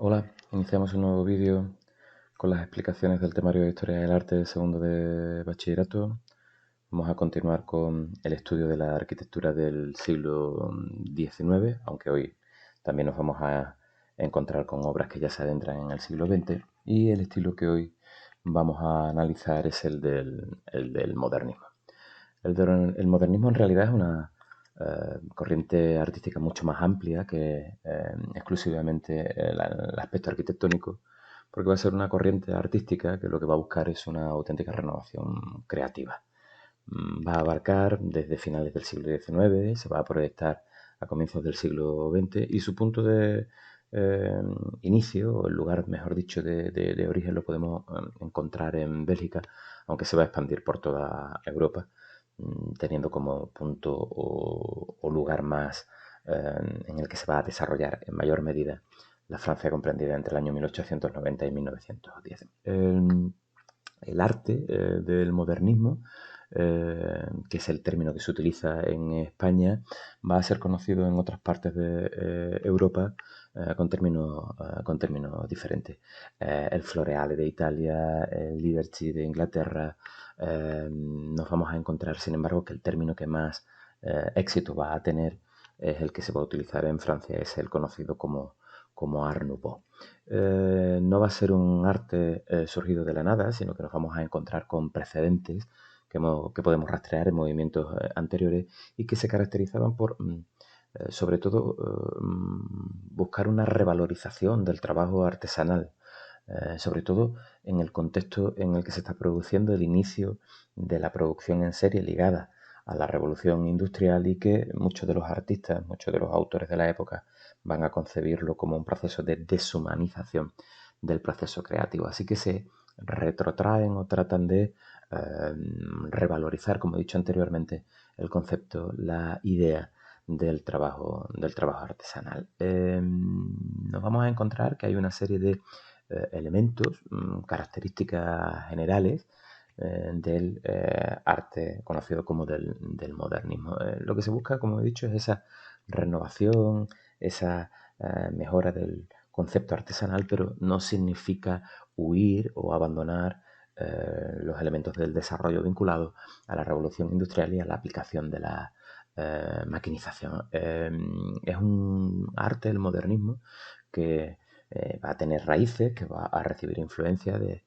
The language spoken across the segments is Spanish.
Hola, iniciamos un nuevo vídeo con las explicaciones del temario de Historia del Arte de segundo de bachillerato. Vamos a continuar con el estudio de la arquitectura del siglo XIX, aunque hoy también nos vamos a encontrar con obras que ya se adentran en el siglo XX. Y el estilo que hoy vamos a analizar es el del modernismo. El modernismo en realidad es una corriente artística mucho más amplia que exclusivamente el aspecto arquitectónico, porque va a ser una corriente artística que lo que va a buscar es una auténtica renovación creativa. Va a abarcar desde finales del siglo XIX, se va a proyectar a comienzos del siglo XX y su punto de inicio, o el lugar, mejor dicho, de origen lo podemos encontrar en Bélgica, aunque se va a expandir por toda Europa, teniendo como punto o lugar más en el que se va a desarrollar en mayor medida la Francia comprendida entre el año 1890 y 1910. El arte del modernismo, que es el término que se utiliza en España, va a ser conocido en otras partes de Europa con términos diferentes. El Floreale de Italia, el Liberty de Inglaterra. Nos vamos a encontrar, sin embargo, que el término que más éxito va a tener es el que se va a utilizar en Francia, es el conocido como Art Nouveau. No va a ser un arte surgido de la nada, sino que nos vamos a encontrar con precedentes que podemos rastrear en movimientos anteriores y que se caracterizaban por, sobre todo, buscar una revalorización del trabajo artesanal, sobre todo en el contexto en el que se está produciendo el inicio de la producción en serie ligada a la revolución industrial y que muchos de los artistas, muchos de los autores de la época van a concebirlo como un proceso de deshumanización del proceso creativo. Así que se retrotraen o tratan de revalorizar, como he dicho anteriormente, el concepto, la idea del trabajo artesanal. Nos vamos a encontrar que hay una serie de elementos, características generales del arte conocido como del modernismo. Lo que se busca, como he dicho, es esa renovación, esa mejora del concepto artesanal, pero no significa huir o abandonar los elementos del desarrollo vinculados a la revolución industrial y a la aplicación de la maquinización. Es un arte, el modernismo, que va a tener raíces, que va a recibir influencia de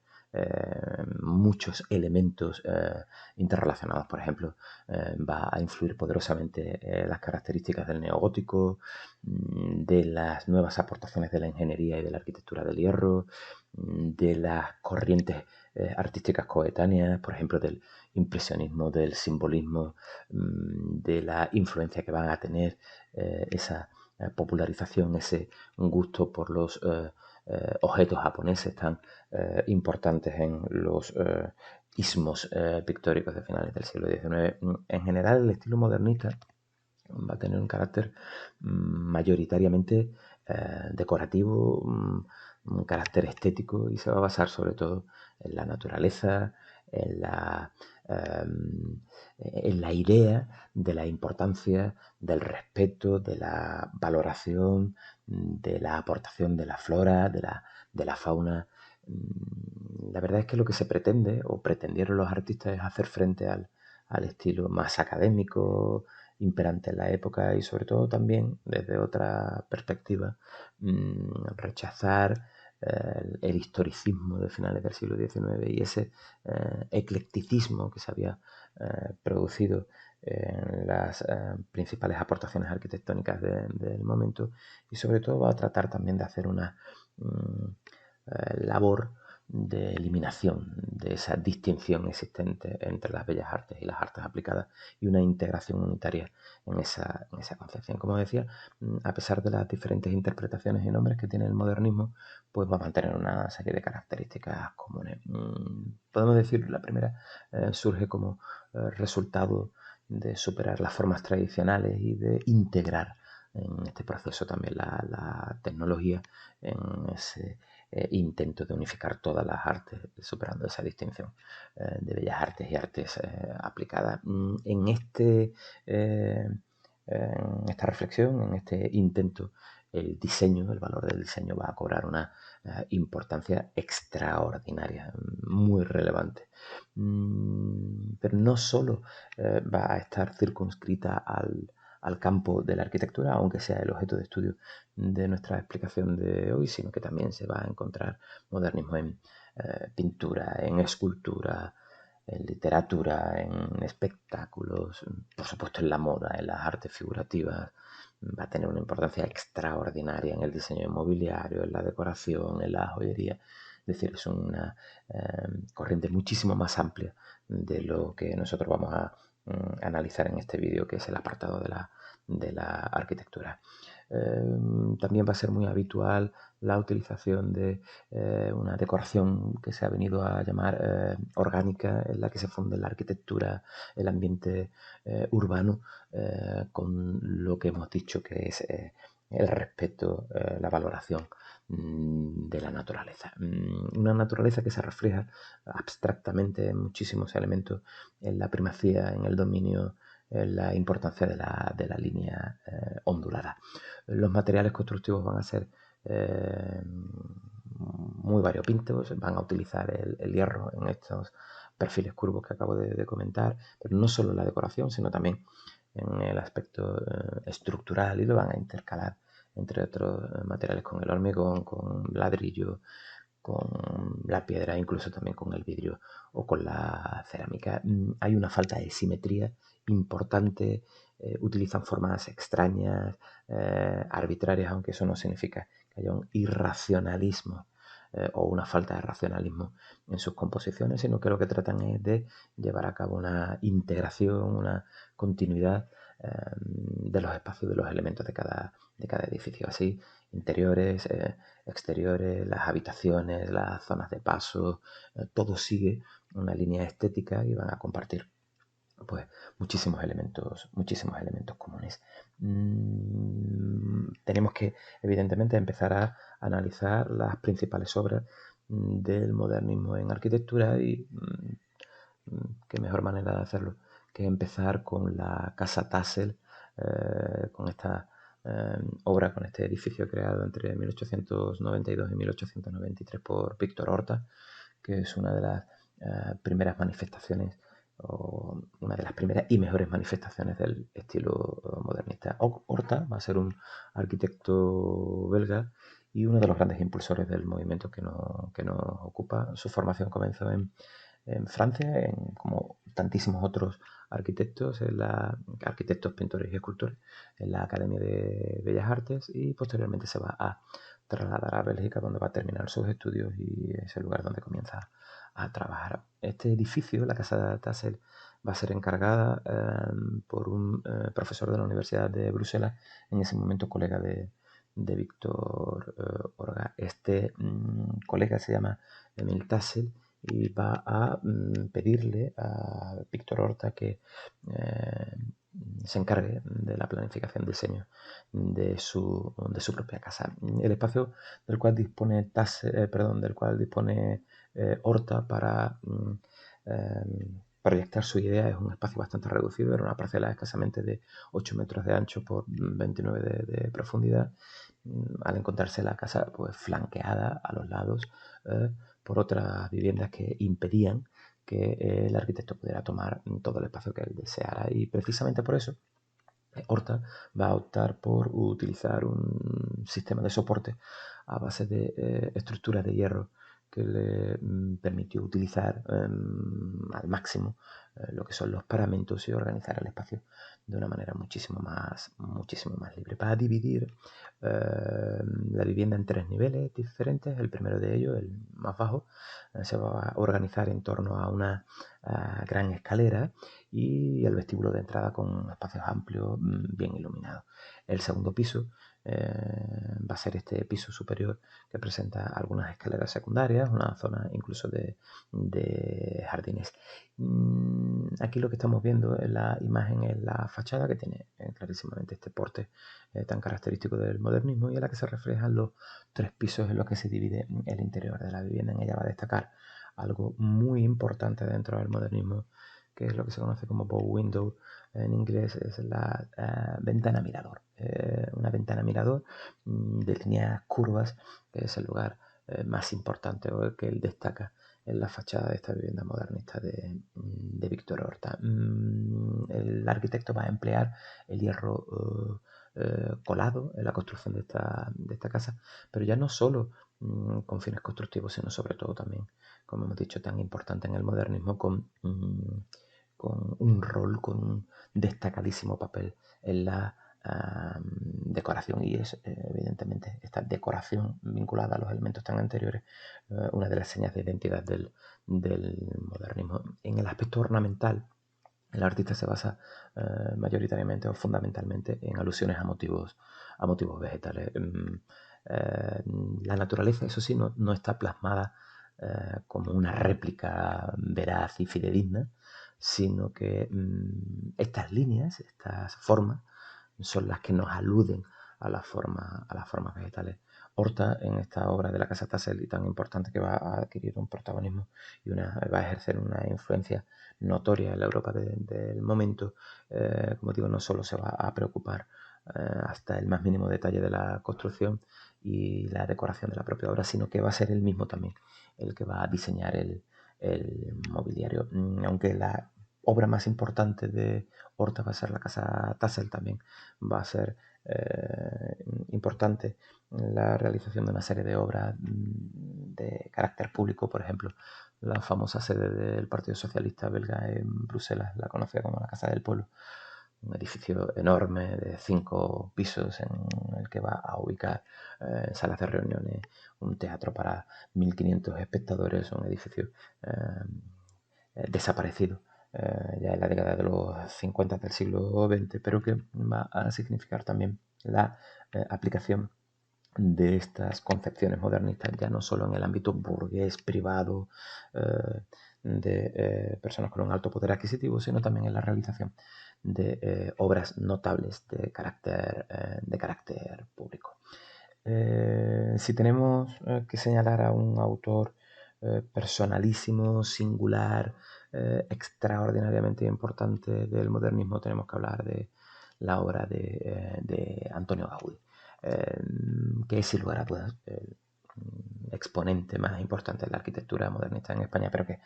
muchos elementos interrelacionados. Por ejemplo, va a influir poderosamente las características del neogótico, de las nuevas aportaciones de la ingeniería y de la arquitectura del hierro, de las corrientes artísticas coetáneas, por ejemplo, del impresionismo, del simbolismo, de la influencia que van a tener esa popularización, ese gusto por los objetos japoneses tan importantes en los ismos pictóricos de finales del siglo XIX. En general, el estilo modernista va a tener un carácter mayoritariamente decorativo, un carácter estético, y se va a basar sobre todo en la naturaleza, en la idea de la importancia del respeto, de la valoración, de la aportación de la flora, de la fauna. La verdad es que lo que se pretende, o pretendieron los artistas, es hacer frente al estilo más académico, imperante en la época, y sobre todo también desde otra perspectiva rechazar el historicismo de finales del siglo XIX y ese eclecticismo que se había producido en las principales aportaciones arquitectónicas del momento, y sobre todo va a tratar también de hacer una labor de eliminación de esa distinción existente entre las bellas artes y las artes aplicadas, y una integración unitaria en esa concepción. Como decía, a pesar de las diferentes interpretaciones y nombres que tiene el modernismo, pues va a mantener una serie de características comunes. Podemos decir, la primera surge como resultado de superar las formas tradicionales y de integrar en este proceso también la tecnología en ese intento de unificar todas las artes, superando esa distinción de bellas artes y artes aplicadas. En esta reflexión, en este intento el diseño, el valor del diseño va a cobrar una importancia extraordinaria, muy relevante. Pero no solo va a estar circunscrita al campo de la arquitectura, aunque sea el objeto de estudio de nuestra explicación de hoy, sino que también se va a encontrar modernismo en pintura, en escultura, en literatura, en espectáculos, por supuesto en la moda, en las artes figurativas. Va a tener una importancia extraordinaria en el diseño inmobiliario, en la decoración, en la joyería. Es decir, es una corriente muchísimo más amplia de lo que nosotros vamos a analizar en este vídeo, que es el apartado de la arquitectura. También va a ser muy habitual la utilización de una decoración que se ha venido a llamar orgánica, en la que se funde la arquitectura, el ambiente urbano, con lo que hemos dicho que es el respeto, la valoración de la naturaleza. Una naturaleza que se refleja abstractamente en muchísimos elementos, en la primacía, en el dominio, en la importancia de la línea ondulada. Los materiales constructivos van a ser muy variopintos, van a utilizar el hierro en estos perfiles curvos que acabo de comentar, pero no solo en la decoración, sino también en el aspecto estructural, y lo van a intercalar entre otros materiales con el hormigón, con ladrillo, con la piedra, incluso también con el vidrio o con la cerámica. Hay una falta de simetría importante, utilizan formas extrañas, arbitrarias, aunque eso no significa que haya un irracionalismo o una falta de racionalismo en sus composiciones, sino que lo que tratan es de llevar a cabo una integración, una continuidad de los espacios, de los elementos de cada edificio. Así, interiores, exteriores, las habitaciones, las zonas de paso, todo sigue una línea estética y van a compartir pues muchísimos elementos comunes. Tenemos que evidentemente empezar a analizar las principales obras del modernismo en arquitectura, y qué mejor manera de hacerlo que empezar con la Casa Tassel, con esta obra, con este edificio creado entre 1892 y 1893 por Víctor Horta, que es una de las primeras manifestaciones, o una de las primeras y mejores manifestaciones del estilo modernista. Horta va a ser un arquitecto belga y uno de los grandes impulsores del movimiento que nos ocupa. Su formación comenzó en Francia, como tantísimos otros arquitectos, arquitectos, pintores y escultores, en la Academia de Bellas Artes, y posteriormente se va a trasladar a Bélgica, donde va a terminar sus estudios y es el lugar donde comienza a trabajar. Este edificio, la Casa de Tassel, va a ser encargada por un profesor de la Universidad de Bruselas, en ese momento colega de Víctor Orga. Este colega se llama Emil Tassel y va a pedirle a Víctor Horta que se encargue de la planificación, diseño de su propia casa. El espacio del cual dispone Horta para proyectar su idea es un espacio bastante reducido. Era una parcela escasamente de 8 metros de ancho por 29 de profundidad, al encontrarse la casa pues flanqueada a los lados por otras viviendas que impedían que el arquitecto pudiera tomar todo el espacio que él deseara. Y precisamente por eso Horta va a optar por utilizar un sistema de soporte a base de estructuras de hierro, que le permitió utilizar al máximo lo que son los paramentos y organizar el espacio de una manera muchísimo más libre. Va a dividir la vivienda en 3 niveles diferentes. El primero de ellos, el más bajo, se va a organizar en torno a una gran escalera y el vestíbulo de entrada con espacios amplios, bien iluminados. El segundo piso va a ser este piso superior, que presenta algunas escaleras secundarias, una zona incluso de jardines. Aquí lo que estamos viendo en la imagen es la fachada, que tiene clarísimamente este porte tan característico del modernismo, y en la que se reflejan los 3 pisos en los que se divide el interior de la vivienda. En ella va a destacar algo muy importante dentro del modernismo, que es lo que se conoce como bow window, en inglés es la ventana mirador. Una ventana mirador de líneas curvas, que es el lugar más importante o el que él destaca en la fachada de esta vivienda modernista de Víctor Horta. El arquitecto va a emplear el hierro colado en la construcción de esta casa, pero ya no solo con fines constructivos, sino sobre todo también, como hemos dicho, tan importante en el modernismo, con un rol, con un destacadísimo papel en la decoración, y es evidentemente esta decoración vinculada a los elementos tan anteriores una de las señas de identidad del modernismo. En el aspecto ornamental, el artista se basa mayoritariamente o fundamentalmente en alusiones a motivos vegetales. La naturaleza, eso sí, no está plasmada como una réplica veraz y fidedigna, sino que estas líneas, estas formas, son las que nos aluden a las formas vegetales. Horta, en esta obra de la Casa Tassel, y tan importante que va a adquirir un protagonismo y va a ejercer una influencia notoria en la Europa del momento, como digo, no solo se va a preocupar hasta el más mínimo detalle de la construcción y la decoración de la propia obra, sino que va a ser él mismo también el que va a diseñar el mobiliario. Aunque la obra más importante de Horta va a ser la Casa Tassel, también va a ser importante la realización de una serie de obras de carácter público, por ejemplo, la famosa sede del Partido Socialista belga en Bruselas, la conocida como la Casa del Pueblo, un edificio enorme de 5 pisos en el que va a ubicar salas de reuniones, un teatro para 1.500 espectadores, un edificio desaparecido ya en la década de los 50 del siglo XX, pero que va a significar también la aplicación de estas concepciones modernistas, ya no solo en el ámbito burgués, privado, de personas con un alto poder adquisitivo, sino también en la realización de obras notables de carácter público. Si tenemos que señalar a un autor personalísimo, singular, extraordinariamente importante del modernismo, tenemos que hablar de la obra de Antonio Gaudí, que es sin lugar a dudas el exponente más importante de la arquitectura modernista en España, pero que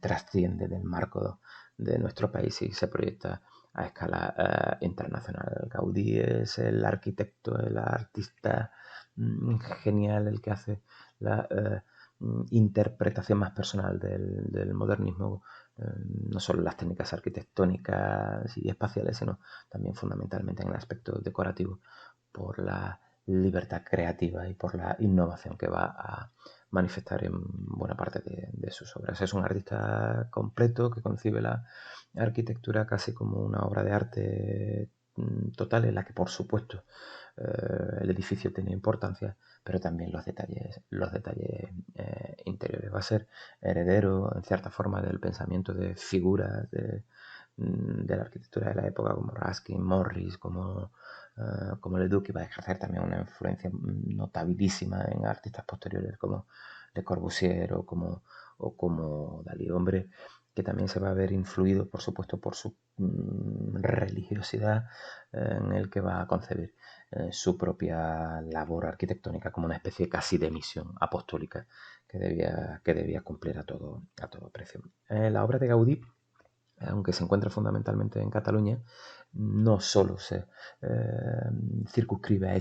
trasciende del marco de nuestro país y se proyecta a escala internacional. Gaudí es el arquitecto, el artista genial, el que hace la interpretación más personal del modernismo, no solo en las técnicas arquitectónicas y espaciales, sino también fundamentalmente en el aspecto decorativo, por la libertad creativa y por la innovación que va a manifestar en buena parte de sus obras. Es un artista completo que concibe la arquitectura casi como una obra de arte total, en la que por supuesto el edificio tiene importancia, pero también los detalles interiores. Va a ser heredero en cierta forma del pensamiento de figuras de la arquitectura de la época, como Ruskin, Morris, como Leduc, y va a ejercer también una influencia notabilísima en artistas posteriores como Le Corbusier o como Dalí. Hombre que también se va a ver influido, por supuesto, por su religiosidad, en el que va a concebir su propia labor arquitectónica como una especie casi de misión apostólica que debía cumplir a todo precio. La obra de Gaudí, aunque se encuentra fundamentalmente en Cataluña, no solo se circunscribe a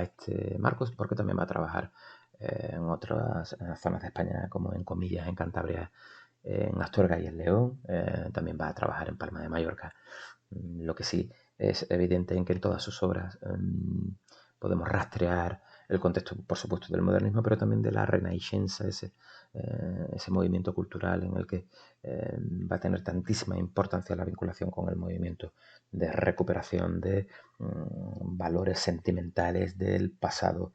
este marco, porque también va a trabajar en otras zonas de España, como en Comillas, en Cantabria, en Astorga y en León. También va a trabajar en Palma de Mallorca. Lo que sí es evidente en que en todas sus obras podemos rastrear el contexto, por supuesto, del modernismo, pero también de la Renaixença, ese movimiento cultural en el que va a tener tantísima importancia la vinculación con el movimiento de recuperación de valores sentimentales del pasado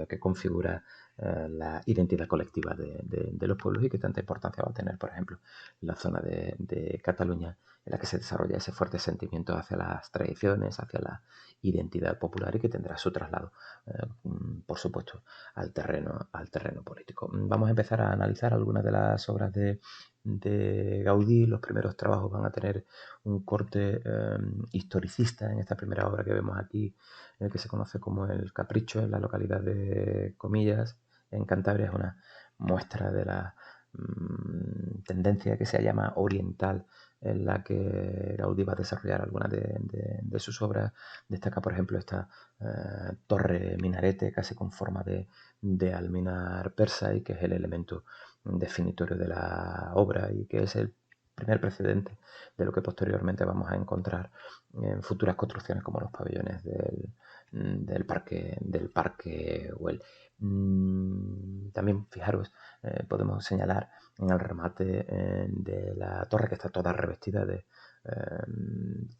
que configura la identidad colectiva de los pueblos, y que tanta importancia va a tener, por ejemplo, la zona de Cataluña, en la que se desarrolla ese fuerte sentimiento hacia las tradiciones, hacia la identidad popular y que tendrá su traslado, por supuesto, al terreno político. Vamos a empezar a analizar algunas de las obras de Gaudí. Los primeros trabajos van a tener un corte historicista en esta primera obra que vemos aquí, que se conoce como El Capricho, en la localidad de Comillas, en Cantabria. Es una muestra de la tendencia que se llama oriental, en la que Gaudí va a desarrollar algunas de sus obras. Destaca, por ejemplo, esta torre minarete casi con forma de alminar persa, y que es el elemento definitorio de la obra y que es el primer precedente de lo que posteriormente vamos a encontrar en futuras construcciones como los pabellones del parque Güell. También, fijaros, podemos señalar en el remate de la torre, que está toda revestida de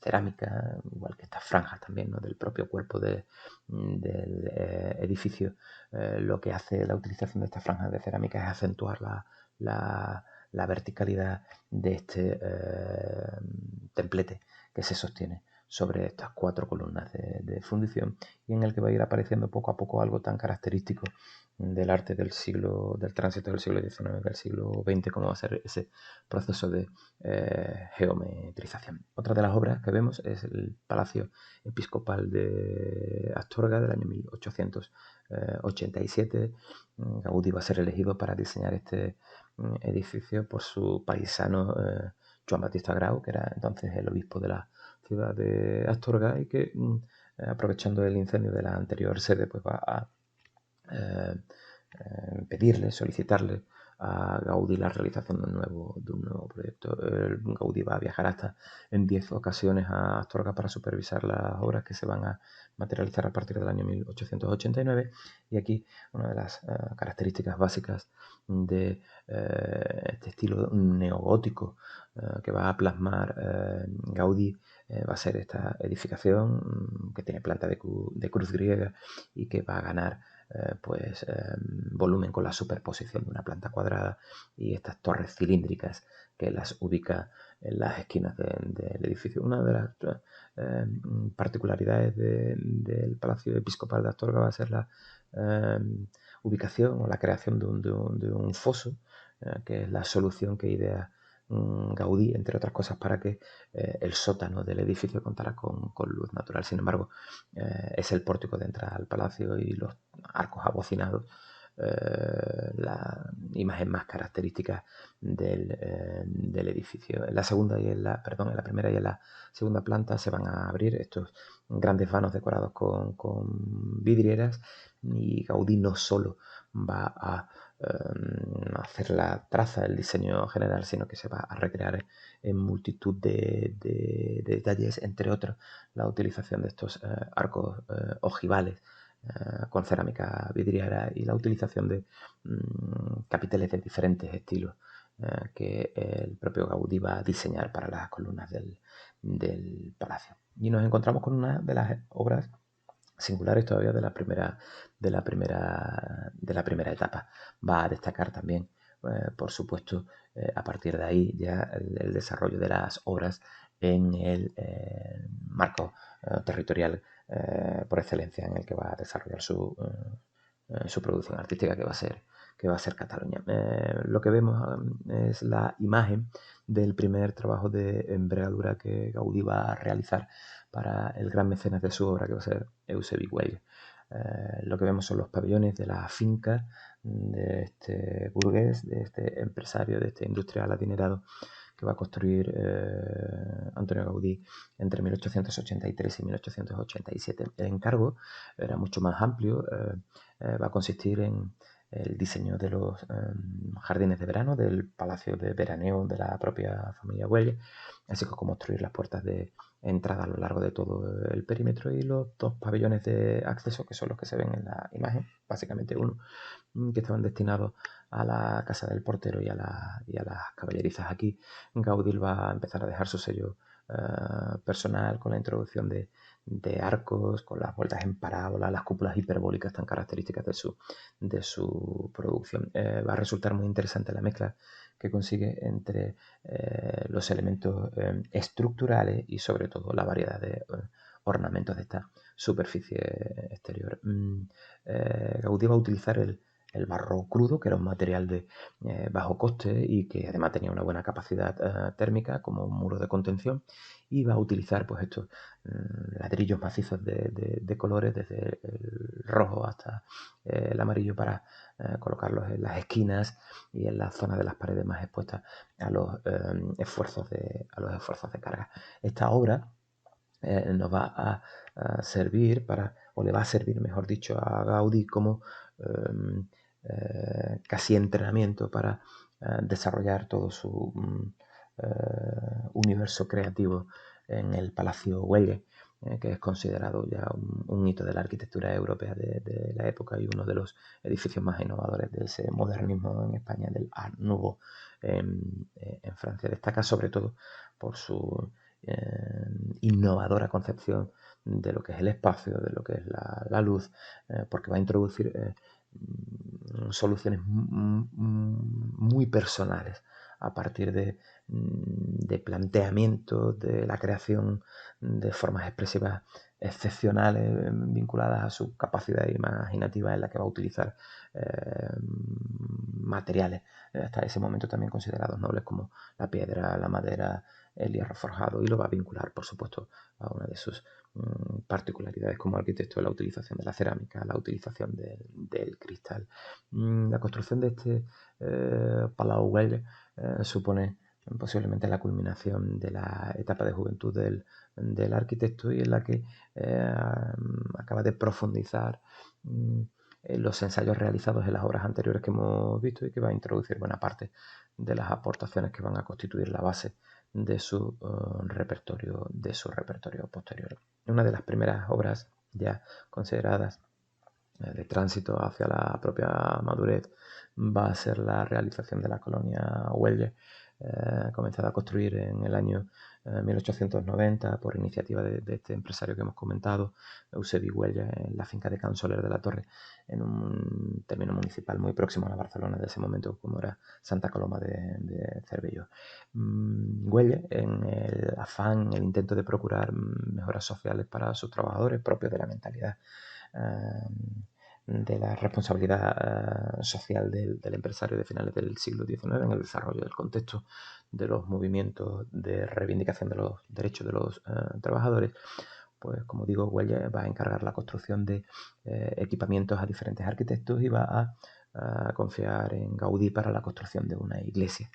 cerámica, igual que estas franjas también, ¿no?, del propio cuerpo del edificio. Lo que hace la utilización de estas franjas de cerámica es acentuar la verticalidad de este templete que se sostiene sobre estas 4 columnas de fundición, y en el que va a ir apareciendo poco a poco algo tan característico del arte del tránsito del siglo XIX, del siglo XX, como va a ser ese proceso de geometrización. Otra de las obras que vemos es el Palacio Episcopal de Astorga, del año 1887. Gaudí va a ser elegido para diseñar este edificio por su paisano Joan Batista Grau, que era entonces el obispo de la ciudad de Astorga, y que aprovechando el incendio de la anterior sede, pues va a solicitarle a Gaudí la realización de un nuevo proyecto. Gaudí va a viajar hasta en 10 ocasiones a Astorga para supervisar las obras que se van a materializar a partir del año 1889, y aquí una de las características básicas de este estilo neogótico que va a plasmar Gaudí va a ser esta edificación que tiene planta de cruz griega y que va a ganar volumen con la superposición de una planta cuadrada y estas torres cilíndricas que las ubica en las esquinas del edificio. Una de las particularidades del Palacio Episcopal de Astorga va a ser la ubicación o la creación de un foso, que es la solución que idea Gaudí, entre otras cosas, para que el sótano del edificio contara con luz natural. Sin embargo, es el pórtico de entrada al palacio y los arcos abocinados la imagen más característica del edificio. En la primera y en la segunda planta se van a abrir estos grandes vanos decorados con vidrieras, y Gaudí no solo va a hacer la traza, el diseño general, sino que se va a recrear en multitud de detalles, entre otros la utilización de estos arcos ojivales con cerámica vidriera y la utilización de capiteles de diferentes estilos que el propio Gaudí va a diseñar para las columnas del palacio. Y nos encontramos con una de las obras singulares todavía de la primera etapa. Va a destacar también, por supuesto, a partir de ahí ya el desarrollo de las obras en el marco territorial por excelencia en el que va a desarrollar su producción artística, que va a ser Cataluña. Lo que vemos es la imagen del primer trabajo de envergadura que Gaudí va a realizar para el gran mecenas de su obra, que va a ser Eusebi Güell. Lo que vemos son los pabellones de la finca de este burgués, de este empresario, de este industrial adinerado que va a construir Antonio Gaudí entre 1883 y 1887. El encargo era mucho más amplio, va a consistir en el diseño de los jardines de verano del palacio de veraneo de la propia familia Güell, así como construir las puertas de entrada a lo largo de todo el perímetro, y los 2 pabellones de acceso, que son los que se ven en la imagen, básicamente uno que estaban destinados a la casa del portero y a las caballerizas. Aquí Gaudí va a empezar a dejar su sello personal con la introducción de arcos, con las vueltas en parábola, las cúpulas hiperbólicas tan características de su producción. Va a resultar muy interesante la mezcla que consigue entre los elementos estructurales y sobre todo la variedad de ornamentos de esta superficie exterior. Gaudí va a utilizar el barro crudo, que era un material de bajo coste y que además tenía una buena capacidad térmica como un muro de contención, y va a utilizar pues estos ladrillos macizos de colores, desde el rojo hasta el amarillo, para colocarlos en las esquinas y en la zona de las paredes más expuestas a los esfuerzos de carga. Esta obra nos va a servir o le va a servir, mejor dicho, a Gaudí como casi entrenamiento para desarrollar todo su universo creativo en el Palacio Güell, que es considerado ya un hito de la arquitectura europea de la época y uno de los edificios más innovadores de ese modernismo en España, del Art Nouveau en Francia. Destaca sobre todo por su innovadora concepción de lo que es el espacio, de lo que es la luz, porque va a introducir soluciones muy personales a partir de planteamientos de la creación de formas expresivas excepcionales vinculadas a su capacidad imaginativa, en la que va a utilizar materiales hasta ese momento también considerados nobles, como la piedra, la madera, el hierro forjado, y lo va a vincular, por supuesto, a una de sus particularidades como arquitecto, la utilización de la cerámica, la utilización del cristal. La construcción de este Palau Güell supone posiblemente la culminación de la etapa de juventud del arquitecto, y en la que acaba de profundizar en los ensayos realizados en las obras anteriores que hemos visto, y que va a introducir buena parte de las aportaciones que van a constituir la base de su repertorio posterior. Una de las primeras obras ya consideradas de tránsito hacia la propia madurez va a ser la realización de la colonia Güell, comenzada a construir en el año 1890 por iniciativa de este empresario que hemos comentado, Eusebi Güell, en la finca de Can Soler de la Torre, en un término municipal muy próximo a la Barcelona de ese momento, como era Santa Coloma de Cervelló. Güell, en el afán, en el intento de procurar mejoras sociales para sus trabajadores, propios de la mentalidad de la responsabilidad social del empresario de finales del siglo XIX en el desarrollo del contexto de los movimientos de reivindicación de los derechos de los trabajadores, pues como digo, Güell va a encargar la construcción de equipamientos a diferentes arquitectos, y va a confiar en Gaudí para la construcción de una iglesia.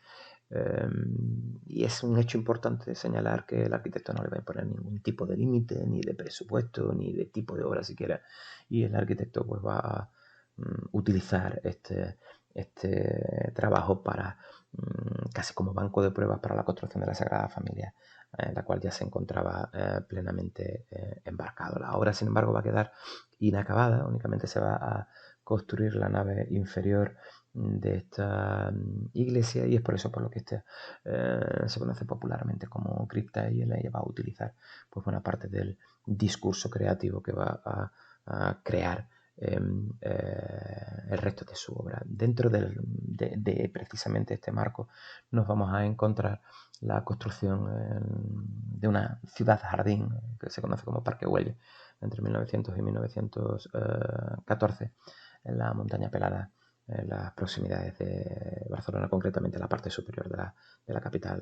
Y es un hecho importante señalar que el arquitecto no le va a imponer ningún tipo de límite, ni de presupuesto, ni de tipo de obra siquiera, y el arquitecto pues va a utilizar este trabajo para casi como banco de pruebas para la construcción de la Sagrada Familia, la cual ya se encontraba plenamente embarcado. La obra, sin embargo, va a quedar inacabada, únicamente se va a construir la nave inferior de esta iglesia, y es por eso por lo que se conoce popularmente como cripta, y ella va a utilizar pues buena parte del discurso creativo que va a crear el resto de su obra. Dentro de precisamente este marco nos vamos a encontrar la construcción de una ciudad jardín que se conoce como Parque Güell entre 1900 y 1914 en la montaña Pelada, en las proximidades de Barcelona, concretamente en la parte superior de la capital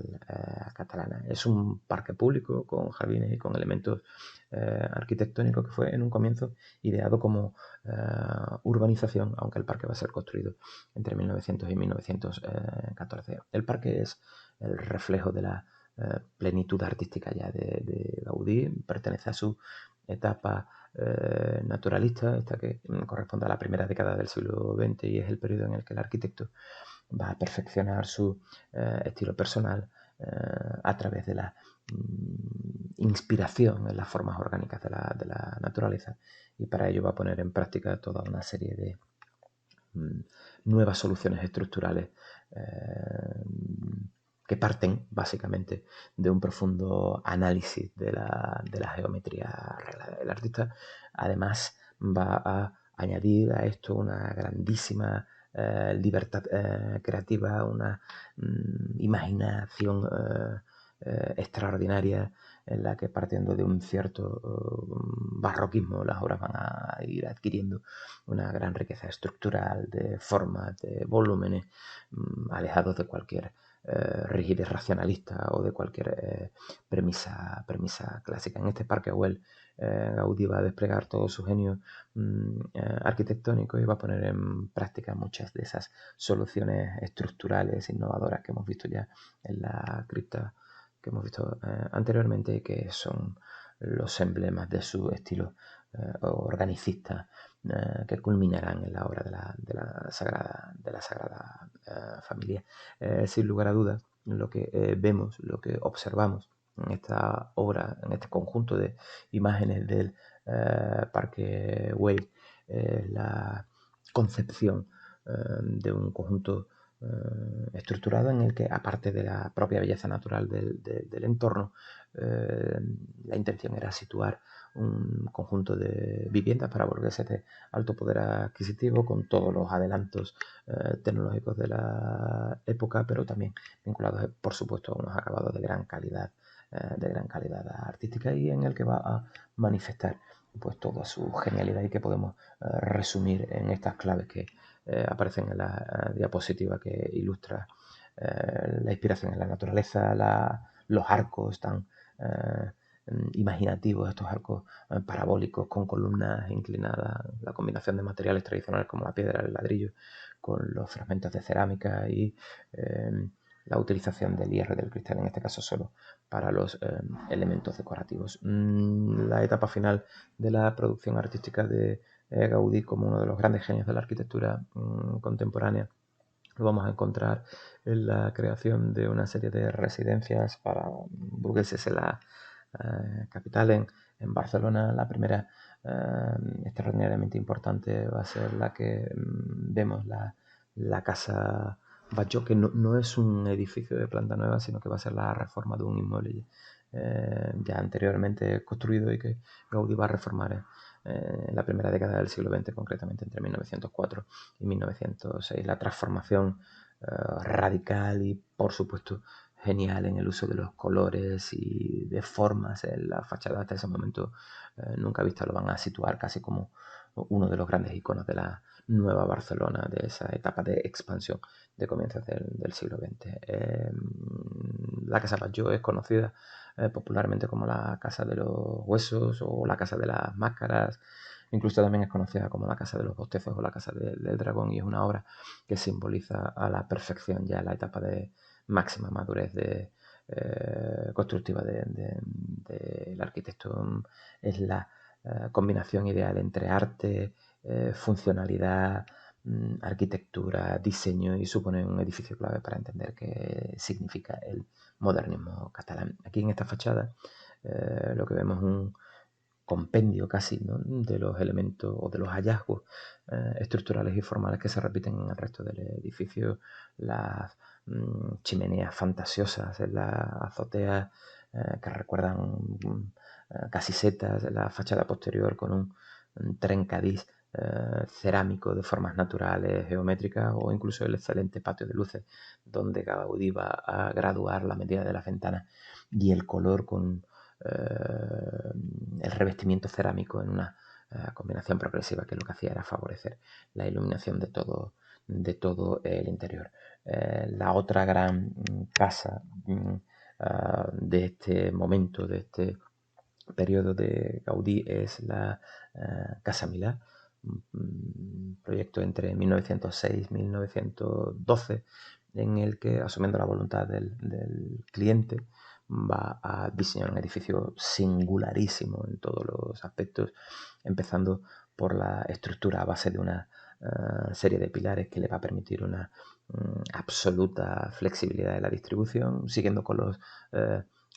catalana. Es un parque público con jardines y con elementos arquitectónicos que fue en un comienzo ideado como urbanización, aunque el parque va a ser construido entre 1900 y 1914. El parque es el reflejo de la plenitud artística ya de Gaudí, pertenece a su etapa naturalista, esta que corresponde a la primera década del siglo XX, y es el periodo en el que el arquitecto va a perfeccionar su estilo personal a través de la inspiración en las formas orgánicas de la naturaleza, y para ello va a poner en práctica toda una serie de nuevas soluciones estructurales que parten básicamente de un profundo análisis de la geometría reglada. El artista además va a añadir a esto una grandísima libertad creativa, una imaginación extraordinaria, en la que, partiendo de un cierto barroquismo, las obras van a ir adquiriendo una gran riqueza estructural, de formas, de volúmenes, alejados de cualquier rigidez racionalista o de cualquier premisa clásica. En este Parque Güell, Gaudí va a desplegar todo su genio arquitectónico y va a poner en práctica muchas de esas soluciones estructurales innovadoras que hemos visto ya en la cripta que hemos visto anteriormente, que son los emblemas de su estilo organicista, que culminarán en la obra de la Sagrada Familia. Sin lugar a dudas, lo que vemos, lo que observamos en esta obra, en este conjunto de imágenes del Parque Güell, la concepción de un conjunto estructurado en el que, aparte de la propia belleza natural del entorno, la intención era situar un conjunto de viviendas para burgueses de alto poder adquisitivo, con todos los adelantos tecnológicos de la época, pero también vinculados, por supuesto, a unos acabados de gran calidad artística, y en el que va a manifestar pues toda su genialidad, y que podemos resumir en estas claves que aparecen en la diapositiva que ilustra la inspiración en la naturaleza, los arcos tan imaginativos, estos arcos parabólicos con columnas inclinadas, la combinación de materiales tradicionales como la piedra, el ladrillo, con los fragmentos de cerámica y la utilización del hierro y del cristal, en este caso solo para los elementos decorativos. La etapa final de la producción artística de Gaudí, como uno de los grandes genios de la arquitectura contemporánea, lo vamos a encontrar en la creación de una serie de residencias para burgueses en la capital, en Barcelona. La primera, extraordinariamente importante, va a ser la que vemos, la Casa Batlló, que no es un edificio de planta nueva, sino que va a ser la reforma de un inmueble ya anteriormente construido, y que Gaudí va a reformar en la primera década del siglo XX, concretamente entre 1904 y 1906. La transformación radical y, por supuesto, genial en el uso de los colores y de formas en la fachada hasta ese momento nunca vista, lo van a situar casi como uno de los grandes iconos de la nueva Barcelona, de esa etapa de expansión de comienzos del siglo XX. La Casa Batlló es conocida popularmente como la Casa de los Huesos o la Casa de las Máscaras. Incluso también es conocida como la Casa de los Bostezos o la Casa del Dragón, y es una obra que simboliza a la perfección ya la etapa de máxima madurez constructiva del arquitecto. Es la combinación ideal entre arte, funcionalidad, arquitectura, diseño, y supone un edificio clave para entender qué significa el modernismo catalán. Aquí en esta fachada lo que vemos es un compendio casi, ¿no?, de los elementos o de los hallazgos estructurales y formales que se repiten en el resto del edificio. Las chimeneas fantasiosas en la azotea que recuerdan casi setas, en la fachada posterior con un trencadís cerámico de formas naturales, geométricas, o incluso el excelente patio de luces donde Gaudí va a graduar la medida de las ventanas y el color con el revestimiento cerámico en una combinación progresiva, que lo que hacía era favorecer la iluminación de todo el interior. La otra gran casa de este momento, de este periodo de Gaudí, es la Casa Milà, un proyecto entre 1906 y 1912, en el que, asumiendo la voluntad del cliente, va a diseñar un edificio singularísimo en todos los aspectos, empezando por la estructura a base de una serie de pilares que le va a permitir una absoluta flexibilidad de la distribución, siguiendo con los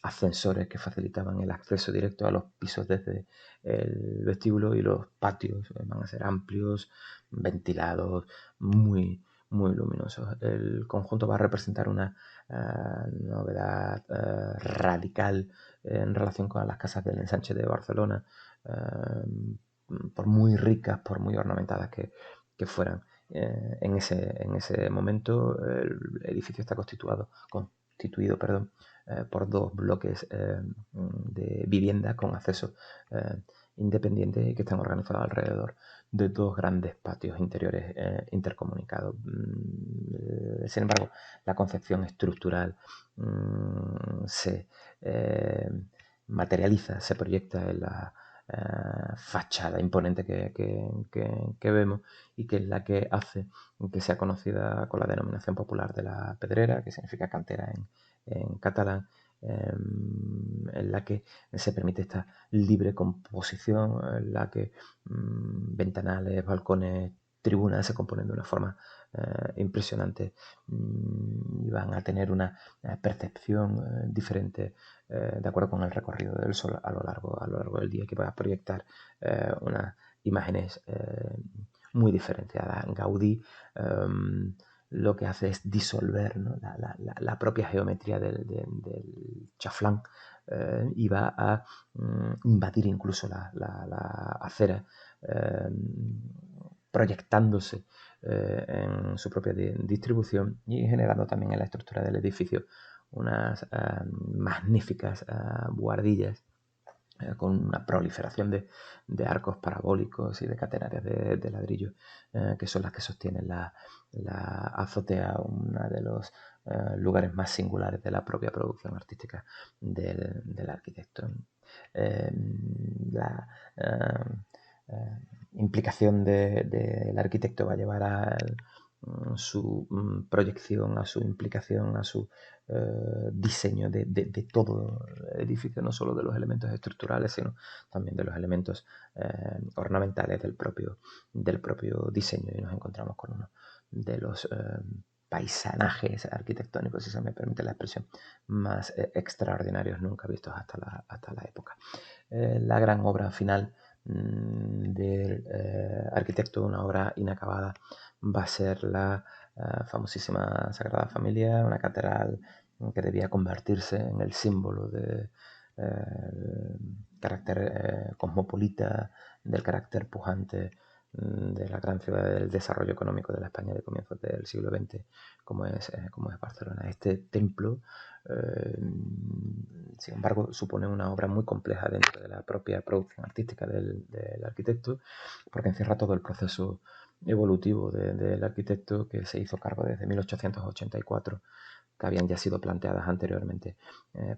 ascensores que facilitaban el acceso directo a los pisos desde el vestíbulo, y los patios van a ser amplios, ventilados, muy luminosos. El conjunto va a representar una novedad radical en relación con las casas del ensanche de Barcelona, por muy ricas, por muy ornamentadas que fueran. En ese momento el edificio está constituido constituido, por dos bloques de vivienda con acceso independiente y que están organizados alrededor de dos grandes patios interiores intercomunicados. Sin embargo, la concepción estructural se materializa, se proyecta en la fachada imponente que vemos, y que es la que hace que sea conocida con la denominación popular de la pedrera, que significa cantera en catalán, en la que se permite esta libre composición, en la que ventanales, balcones, tribunas se componen de una forma impresionante, y van a tener una percepción diferente de acuerdo con el recorrido del sol a lo largo del día, que va a proyectar unas imágenes muy diferenciadas. Gaudí lo que hace es disolver, ¿no?, la propia geometría del chaflán, y va a invadir incluso la acera, proyectándose en su propia distribución y generando también en la estructura del edificio unas magníficas buhardillas con una proliferación de arcos parabólicos y de catenarias de ladrillo, que son las que sostienen la azotea, uno de los lugares más singulares de la propia producción artística del arquitecto. La implicación del arquitecto va a llevar a su proyección, a su implicación, a su diseño de todo el edificio, no solo de los elementos estructurales, sino también de los elementos ornamentales del propio diseño. Y nos encontramos con uno de los paisanajes arquitectónicos, si se me permite la expresión, más extraordinarios nunca vistos hasta la época. La gran obra final del arquitecto, una obra inacabada, va a ser la famosísima Sagrada Familia, una catedral que debía convertirse en el símbolo del carácter cosmopolita, del carácter pujante de la gran ciudad del desarrollo económico de la España de comienzos del siglo XX, como es Barcelona. Este templo, sin embargo, supone una obra muy compleja dentro de la propia producción artística del arquitecto, porque encierra todo el proceso evolutivo del arquitecto, que se hizo cargo desde 1884, que habían ya sido planteadas anteriormente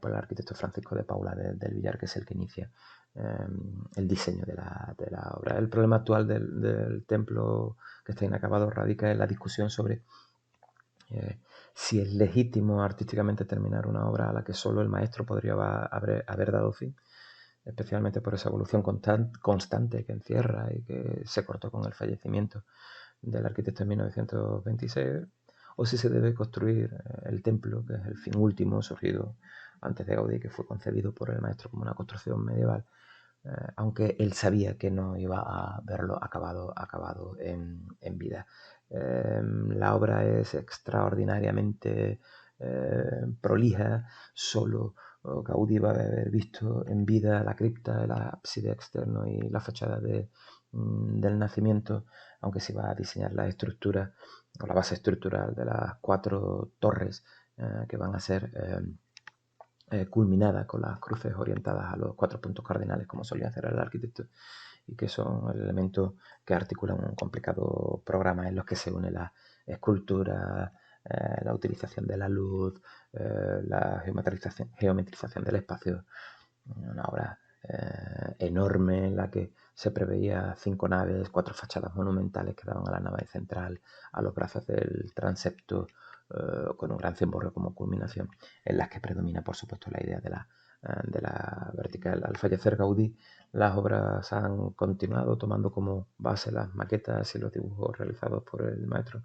por el arquitecto Francisco de Paula del Villar, que es el que inicia el diseño de la obra. El problema actual del templo que está inacabado radica en la discusión sobre si es legítimo artísticamente terminar una obra a la que solo el maestro podría haber dado fin, especialmente por esa evolución constante que encierra y que se cortó con el fallecimiento del arquitecto en 1926, o si se debe construir el templo, que es el fin último surgido antes de Gaudí, que fue concebido por el maestro como una construcción medieval, aunque él sabía que no iba a verlo acabado en vida. La obra es extraordinariamente prolija. Solo Gaudí va a haber visto en vida la cripta, el ábside externo y la fachada del nacimiento, aunque se va a diseñar la estructura o la base estructural de las 4 torres que van a ser culminada con las cruces orientadas a los 4 puntos cardinales, como solía hacer el arquitecto, y que son el elemento que articula un complicado programa en los que se une la escultura, la utilización de la luz, la geometrización del espacio. Una obra enorme en la que se preveía 5 naves, 4 fachadas monumentales que daban a la nave central, a los brazos del transepto, con un gran cimborrio como culminación, en las que predomina, por supuesto, la idea de la vertical. Al fallecer Gaudí, las obras han continuado tomando como base las maquetas y los dibujos realizados por el maestro,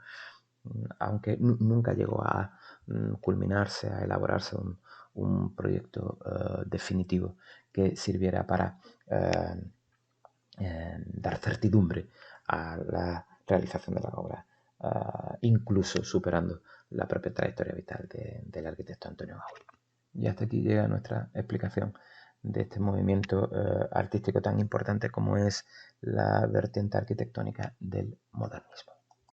aunque nunca llegó a culminarse, a elaborarse un proyecto definitivo que sirviera para dar certidumbre a la realización de la obra, incluso superando la propia trayectoria vital del arquitecto Antonio Gaudí. Y hasta aquí llega nuestra explicación de este movimiento artístico tan importante como es la vertiente arquitectónica del modernismo.